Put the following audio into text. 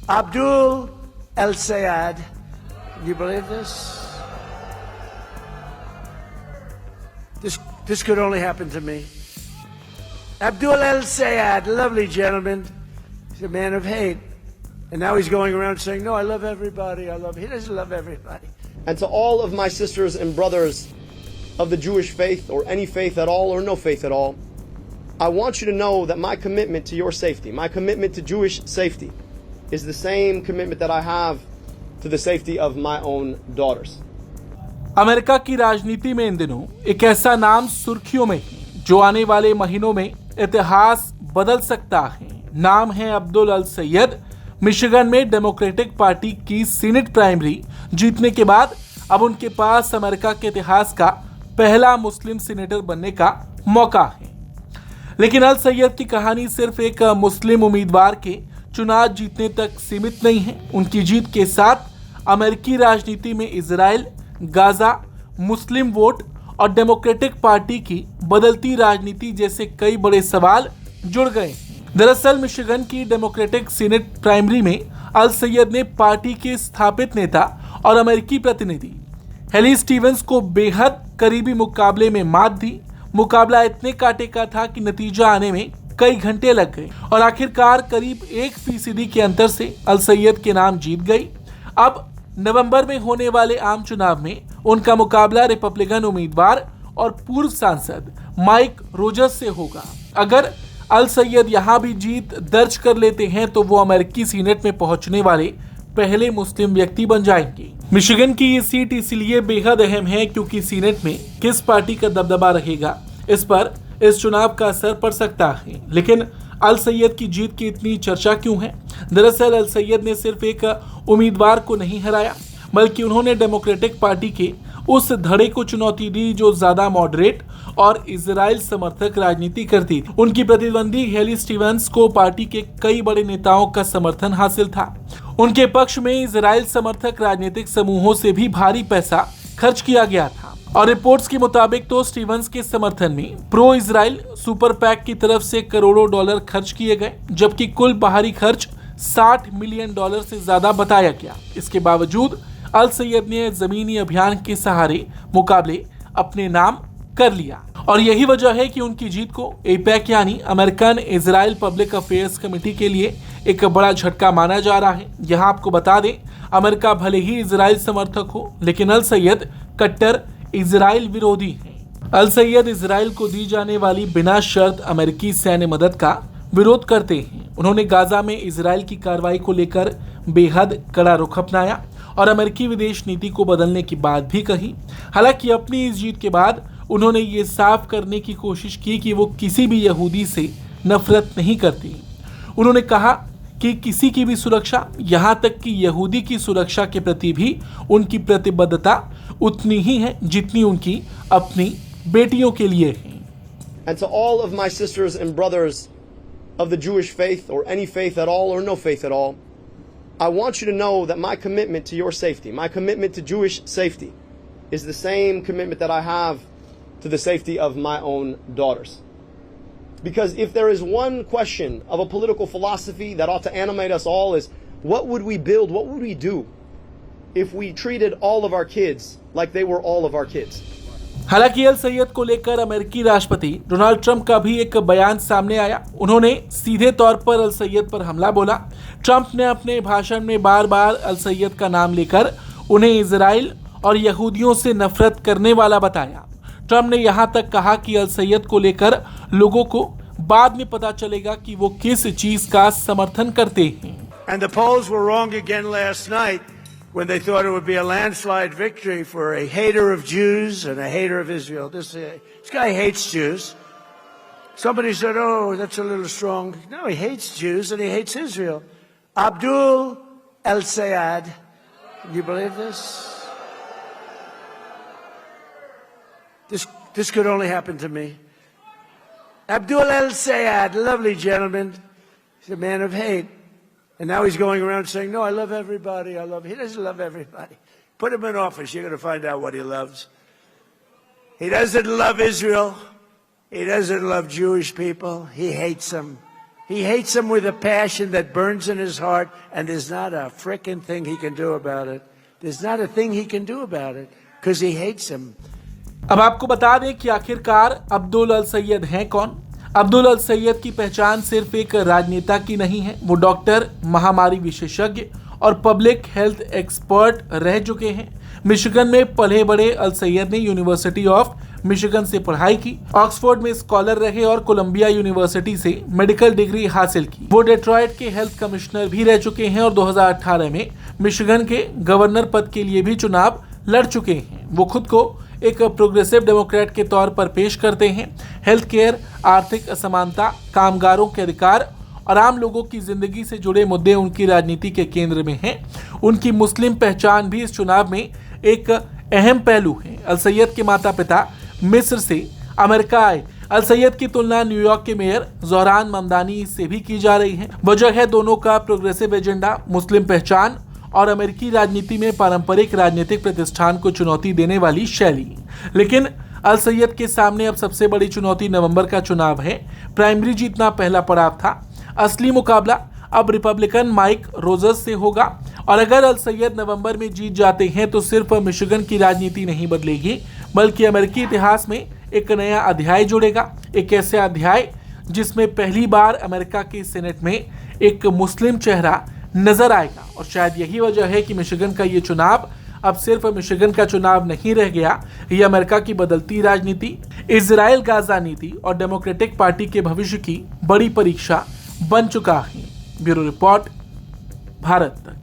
Abdul El Sayed. Can you believe this? This could only happen to me. Abdul El Sayed, lovely gentleman. He's a man of hate. And now he's going around saying, no, I love everybody. He doesn't love everybody. And to all of my sisters and brothers of the Jewish faith, or any faith at all, or no faith at all, I want you to know that my commitment to your safety, my commitment to Jewish safety, is the same commitment that I have to the safety of my own daughters. America की राजनीति में इन दिनों एक ऐसा नाम सुर्खियों में है जो आने वाले महीनों में इतिहास बदल सकता है। नाम है अब्दुल अल सैयद। मिशिगन में डेमोक्रेटिक पार्टी की सीनेट प्राइमरी जीतने के बाद अब उनके पास अमेरिका के इतिहास का पहला मुस्लिम सीनेटर बनने का मौका है। लेकिन अल सैयद की कहानी सिर्फ एक मुस्लिम उम्मीदवार के चुनाव जीतने तक सीमित नहीं है। उनकी जीत के साथ अमेरिकी राजनीति में इजराइल, गाजा, मुस्लिम वोट और डेमोक्रेटिक पार्टी की बदलती राजनीति जैसे कई बड़े सवाल जुड़ गए। दरअसल मिशिगन की डेमोक्रेटिक सीनेट प्राइमरी में अल सैयद ने पार्टी के स्थापित नेता और अमेरिकी प्रतिनिधि हेली स्टीवंस को बेहद करीबी मुकाबले में मात दी। मुकाबला इतने कांटे का था कि नतीजा आने में कई घंटे लग गए और आखिरकार करीब 1% के अंतर से अल सैयद के नाम जीत गई। अब नवंबर में होने वाले आम चुनाव में उनका मुकाबला रिपब्लिकन उम्मीदवार और पूर्व सांसद माइक रोजर्स से होगा। अगर अल सैयद यहां भी जीत दर्ज कर लेते हैं तो वो अमेरिकी सीनेट में पहुंचने वाले पहले मुस्लिम व्यक्ति बन जाएंगे। मिशिगन की ये सीट इसलिए बेहद अहम है क्योंकि सीनेट में किस पार्टी का दबदबा रहेगा, इस पर इस चुनाव का असर पड़ सकता है। लेकिन अल सैयद की जीत की इतनी चर्चा क्यों है? दरअसल अल सैयद ने सिर्फ एक उम्मीदवार को नहीं हराया, बल्कि उन्होंने डेमोक्रेटिक पार्टी के उस धड़े को चुनौती दी जो ज्यादा मॉडरेट और इजराइल समर्थक राजनीति करती थी। उनकी प्रतिद्वंदी हेली स्टीवंस को पार्टी के कई बड़े नेताओं का समर्थन हासिल था। उनके पक्ष में इजराइल समर्थक राजनीतिक समूहों से भी भारी पैसा खर्च किया गया था और रिपोर्ट्स के मुताबिक तो स्टीवंस के समर्थन में प्रो इजराइल सुपर पैक की तरफ से करोड़ों डॉलर खर्च किए गए, जबकि कुल बाहरी खर्च $60 मिलियन से ज्यादा बताया गया। इसके बावजूद अल सैयद ने जमीनी अभियान के सहारे मुकाबले अपने नाम कर लिया और यही वजह है कि उनकी जीत को एपैक यानी American Israel public affairs committee के लिए एक बड़ा झटका माना जा रहा है। यहाँ आपको बता दें, अमेरिका भले ही इजराइल समर्थक हो, लेकिन अल सैयद कट्टर इजराइल विरोधी हैं। अल सैयद इजराइल को दी जाने वाली बिना शर्त अमेरिकी सैन्य मदद का विरोध करते हैं। उन्होंने गाजा में इजराइल की कार्रवाई को लेकर बेहद कड़ा रुख अपनाया और अमेरिकी विदेश नीति को बदलने की बात भी कही। हालांकि अपनी इस जीत के बाद उन्होंने ये साफ करने की कोशिश की कि वो किसी भी यहूदी से नफरत नहीं करती। उन्होंने कहा कि किसी की भी सुरक्षा, यहाँ तक कि यहूदी की सुरक्षा के प्रति भी उनकी प्रतिबद्धता उतनी ही है जितनी उनकी अपनी बेटियों के लिए है। And to all of my sisters and brothers of the Jewish faith, or any faith at all, or no faith at all, I want you to know that my commitment to your safety, my commitment to Jewish safety, is the same commitment that I have to the safety of my own daughters. Because if there is one question of a political philosophy that ought to animate us all, is what would we build, what would we do if we treated all of our kids like they were all of our kids? हालांकि अल सैयद को लेकर अमेरिकी राष्ट्रपति Donald Trump का भी एक बयान सामने आया। उन्होंने सीधे तौर पर अल सैयद पर हमला बोला। ट्रंप ने अपने भाषण में बार बार अल सैयद का नाम लेकर उन्हें इजराइल और यहूदियों से नफरत करने वाला बताया। ट्रंप ने यहां तक कहा कि अल सैयद को लेकर लोगों को बाद में पता चलेगा कि वो किस चीज का समर्थन करते हैं। And the polls were wrong again last night when they thought it would be a landslide victory for a hater of Jews and a hater of Israel. This guy hates Jews. Somebody said, oh, that's a little strong. No, he hates Jews and he hates Israel. Abdul El Sayed. Can you believe this? This could only happen to me. Abdul El Sayed, lovely gentleman. He's a man of hate. And now he's going around saying, no, I love everybody. He doesn't love everybody. Put him in office. You're going to find out what he loves. He doesn't love Israel. He doesn't love Jewish people. He hates them. He hates them with a passion that burns in his heart, and there's not a frickin' thing he can do about it. There's not a thing he can do about it, because he hates them. अब आपको बता दें कि आखिरकार अब्दुल अल सैयद हैं कौन। अब्दुल अल सैयद की पहचान सिर्फ एक राजनेता की नहीं है, वो डॉक्टर, महामारी विशेषज्ञ और पब्लिक हेल्थ एक्सपर्ट रह चुके हैं। मिशिगन में पले बड़े अल सैयद ने यूनिवर्सिटी ऑफ मिशिगन से पढ़ाई की, ऑक्सफोर्ड में स्कॉलर रहे और कोलंबिया यूनिवर्सिटी से मेडिकल डिग्री हासिल की। वो डेट्रॉयट के हेल्थ कमिश्नर भी रह चुके हैं और 2018 में मिशिगन के गवर्नर पद के लिए भी चुनाव लड़ चुके हैं। वो खुद को एक प्रोग्रेसिव डेमोक्रेट के तौर पर पेश करते हैं। हेल्थ केयर, आर्थिक असमानता, कामगारों के अधिकार और आम लोगों की जिंदगी से जुड़े मुद्दे उनकी राजनीति के केंद्र में हैं। उनकी मुस्लिम पहचान भी इस चुनाव में एक अहम पहलू है। अल सैयद के माता पिता मिस्र से अमेरिका आए। अल सैयद की तुलना न्यूयॉर्क के मेयर ज़ोहरान ममदानी से भी की जा रही है। वजह है दोनों का प्रोग्रेसिव एजेंडा, मुस्लिम पहचान और अमेरिकी राजनीति में पारंपरिक राजनीतिक प्रतिष्ठान को चुनौती देने वाली शैली। लेकिन अल सैयद के सामने अब सबसे बड़ी चुनौती नवंबर का चुनाव है। प्राइमरी जीतना पहला पड़ाव था, असली मुकाबला अब रिपब्लिकन माइक रोजर्स से होगा। और अगर अल सैयद नवंबर में जीत जाते हैं तो सिर्फ मिशिगन की राजनीति नहीं बदलेगी, बल्कि अमेरिकी इतिहास में एक नया अध्याय जुड़ेगा। एक ऐसे अध्याय जिसमें पहली बार अमेरिका के सेनेट में एक मुस्लिम चेहरा नजर आएगा। और शायद यही वजह है कि मिशिगन का ये चुनाव अब सिर्फ मिशिगन का चुनाव नहीं रह गया, ये अमेरिका की बदलती राजनीति, इजराइल गाजा नीति और डेमोक्रेटिक पार्टी के भविष्य की बड़ी परीक्षा बन चुका है। ब्यूरो रिपोर्ट, भारत तक।